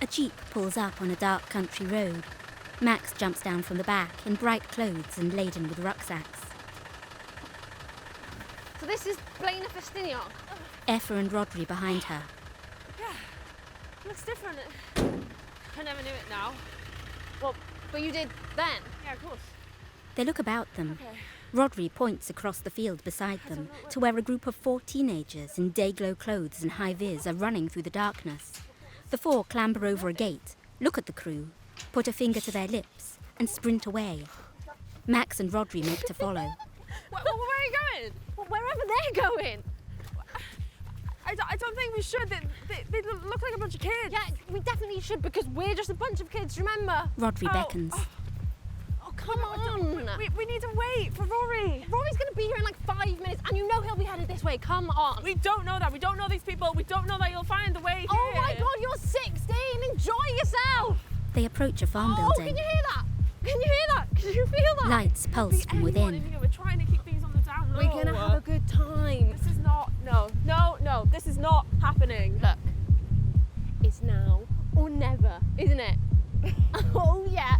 A jeep pulls up on a dark country road. Max jumps down from the back in bright clothes and laden with rucksacks. So this is Blaenau Ffestiniog. Effa and Rodri behind her. Yeah, looks different. I never knew it now. Well, but you did then? Yeah, of course. They look about them. Okay. Rodri points across the field beside them to where a group of 4 teenagers in day-glow clothes and high-vis are running through the darkness. The 4 clamber over a gate, look at the crew, put a finger to their lips, and sprint away. Max and Rodri make to follow. Where are you going? Well, wherever they're going. I don't think we should. They look like a bunch of kids. Yeah, we definitely should because we're just a bunch of kids, remember? Rodri beckons. Oh, come on. We need to wait for Rory. Rory's going to be here in like 5 minutes and you know he'll be headed this way. Come on. We don't know that. We don't know these people. We don't know that you'll find the way here. Oh my God, you're 16. Enjoy yourself. They approach a farm building. Can you hear that? Can you hear that? Can you feel that? Lights pulse from within. We're trying to keep things on the down low. We're going to have a good time. This is not, no, this is not happening. Look, it's now or never, isn't it? Oh yeah.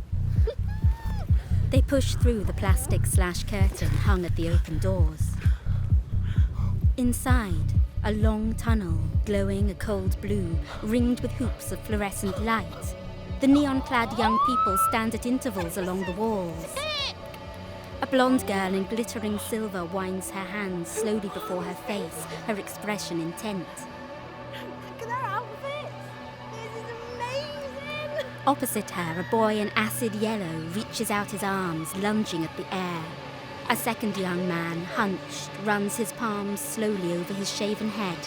They push through the plastic/curtain hung at the open doors. Inside, a long tunnel, glowing a cold blue, ringed with hoops of fluorescent light. The neon-clad young people stand at intervals along the walls. A blonde girl in glittering silver winds her hands slowly before her face, her expression intent. Look at their outfits. This is amazing. Opposite her, a boy in acid yellow reaches out his arms, lunging at the air. A second young man, hunched, runs his palms slowly over his shaven head.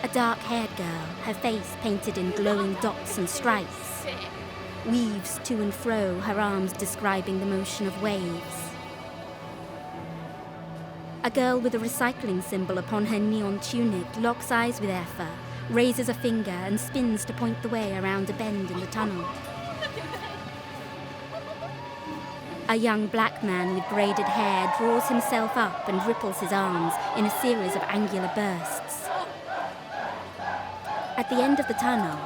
A dark-haired girl, her face painted in glowing dots and stripes, weaves to and fro, her arms describing the motion of waves. A girl with a recycling symbol upon her neon tunic locks eyes with Effa, raises a finger and spins to point the way around a bend in the tunnel. A young black man with braided hair draws himself up and ripples his arms in a series of angular bursts. At the end of the tunnel,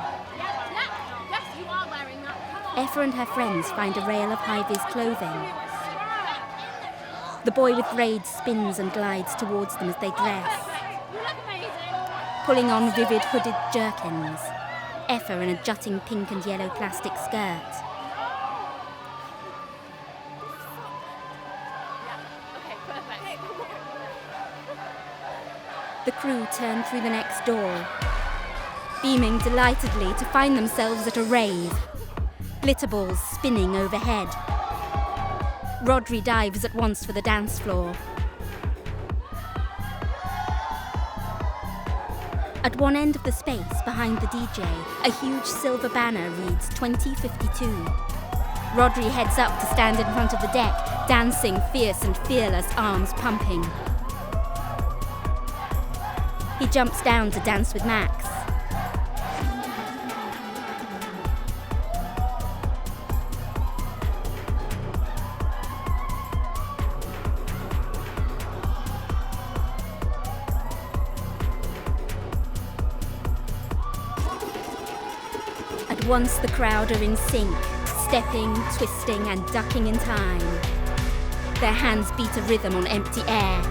Effa and her friends find a rail of high-vis clothing. The boy with braids spins and glides towards them as they dress, pulling on vivid hooded jerkins. Effa in a jutting pink and yellow plastic skirt. The crew turn through the next door, beaming delightedly to find themselves at a rave. Glitter balls spinning overhead. Rodri dives at once for the dance floor. At one end of the space, behind the DJ, a huge silver banner reads 2052. Rodri heads up to stand in front of the deck, dancing fierce and fearless, arms pumping. He jumps down to dance with Max. At once the crowd are in sync, stepping, twisting and ducking in time. Their hands beat a rhythm on empty air.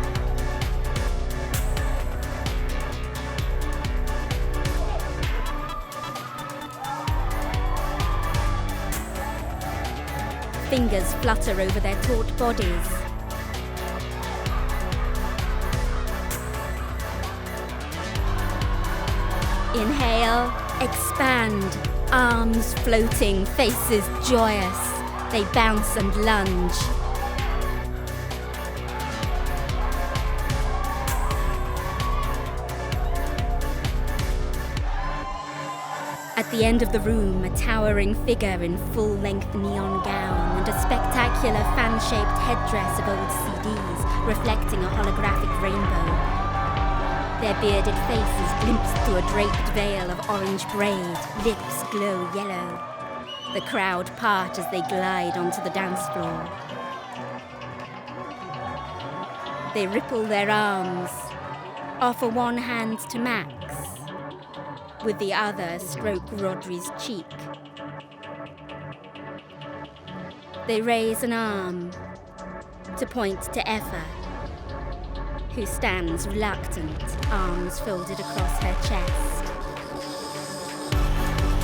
Fingers flutter over their taut bodies. Inhale, expand, arms floating, faces joyous. They bounce and lunge. At the end of the room, a towering figure in full-length neon gown and a spectacular fan-shaped headdress of old CDs reflecting a holographic rainbow. Their bearded faces glimpsed through a draped veil of orange braid, lips glow yellow. The crowd part as they glide onto the dance floor. They ripple their arms, offer one hand to Max, with the other stroke Rodri's cheek. They raise an arm to point to Effa, who stands reluctant, arms folded across her chest,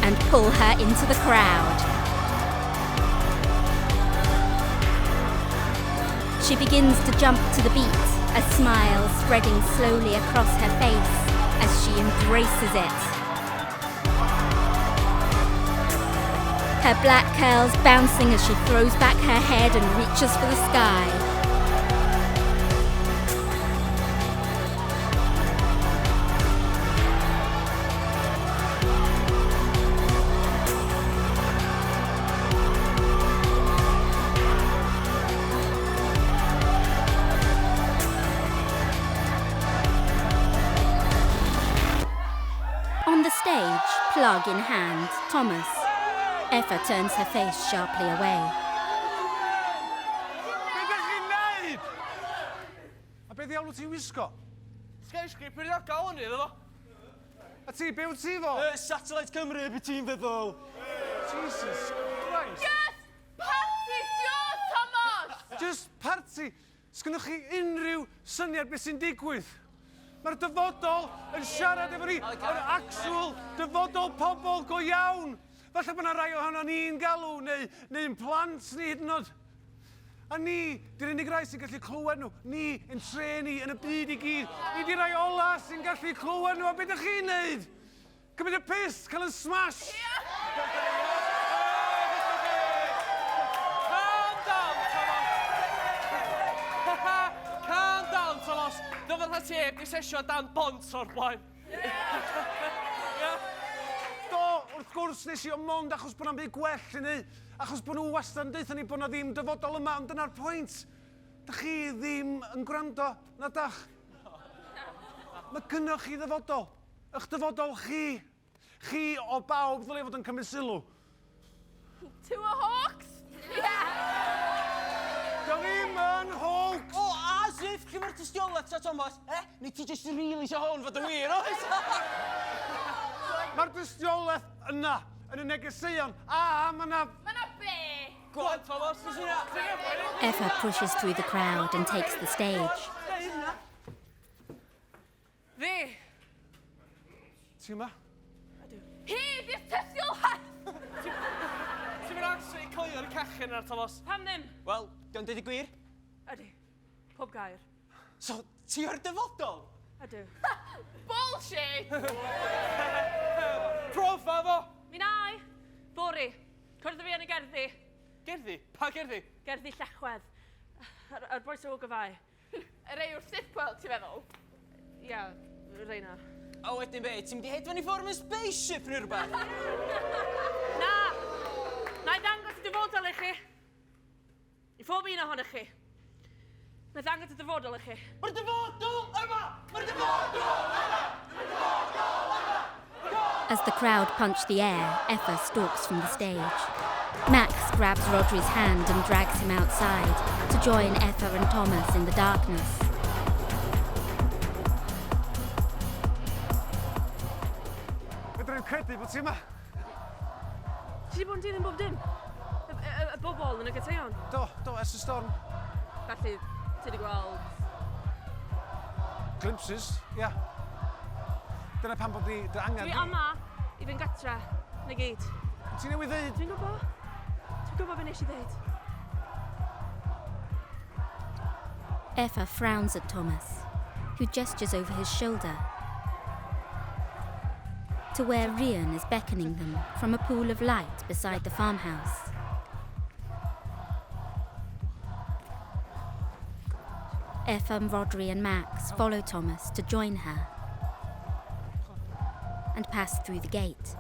and pull her into the crowd. She begins to jump to the beat, a smile spreading slowly across her face as she embraces it. Her black curls bouncing as she throws back her head and reaches for the sky. On the stage, plug in hand, Thomas. Effa turns her face sharply away. Be ddech chi'n neud? A beth iawn wyt ti'n wisgo? Sgei peiriogol hynny, iddo fo? A ti, be wyt ti fo? Satellite Cymru, beth ti'n feddwl? Jesus Christ. Just parti, diolch, Thomas! Just parti. Sgynnoch chi unrhyw syniad beth sy'n digwydd? Mae'r dyfodol yn siarad efo ni, yr actual dyfodol pobl go iawn. Falle bod yna rai ohono ni'n galw, neu'n plant ni hyd yn oed. A ni, di'r unig rai sy'n gallu clywed nhw. Ni yn treni yn y byd i gyd. Ni di'r rai ola sy'n gallu clywed nhw. A beth ydych chi'n neud? Cymryd y piss, cael yn smash. Calm down, Thomas. Calm down, Thomas. Dyfod ha teb, di sesio dan bont o'r blaen. Wrth gwrs nes i o mond achos bod yna'n byd gwell i ni, achos bod nhw wastad yn deitha ni bod yna ddim dyfodol yma, ond dyna'r pwynt. Dach chi ddim yn gwrando, na dach? Mae gynnoch chi ddyfodol. Ych dyfodol chi. Chi o bawb ddylai fod yn cymryd sylw. To a hawks? Dio ddim yn hoax! O, as if cyfer tystiolaeth, Thomas. Neu ti jyst yn rili isio hwn fod yn wir, oes? Mae'r dystiolaeth yna, yn y negeseuon, a mae yna... Mae be? Go on, Thomas. Effa pushes through the crowd and takes the stage. Fi. Ti yma? Hi, di'r tystiolaeth! Ti'n mynd actually coelio'r cachyn ar, Thomas? Pam ddim? Wel, diolch dweud y gwir. Ydy. Pob gair. So, ti o'r dyfodol? Ydw. Bullshit! Profa fo! Mi nai. Fori. Cwrdd fi yn y gerddi. Gerddi? Pa gerddi? Gerddi Llechwedd. Yr boes o gyfau. Y rei o'r sitwell, ti'n feddwl? Ia, reina. A wedyn be, ti'n mynd i hedfan i ffwrdd mewn spaceship neu rhywbeth? Na! Na i ddangos y dyfodol i chi. I phob un ohonych chi. Na i ddangos y dyfodol i chi. Mae'r dyfodol yma! Mae'r dyfodol yma! As the crowd punch the air, Effa stalks from the stage. Max grabs Rodri's hand and drags him outside to join Effa and Thomas in the darkness. Fydra i'n credu bod ti yma? Ti wedi bod yn dilyn bob dim? Y bobl yn y gyteion? Do, ers y storm. Felly, ti wedi gweld... Glimpses, ia. Dyna pan bod ni dy angen. Dwi yma i fynd gatra, na gyd. Ti newydd ddeud? Dwi'n gwybod. Dwi'n gwybod be nes i ddeud. Effa frowns at Thomas, who gestures over his shoulder to where rhywun is beckoning them from a pool of light beside the farmhouse. Effa, Rodri and Max follow Thomas to join her and pass through the gate.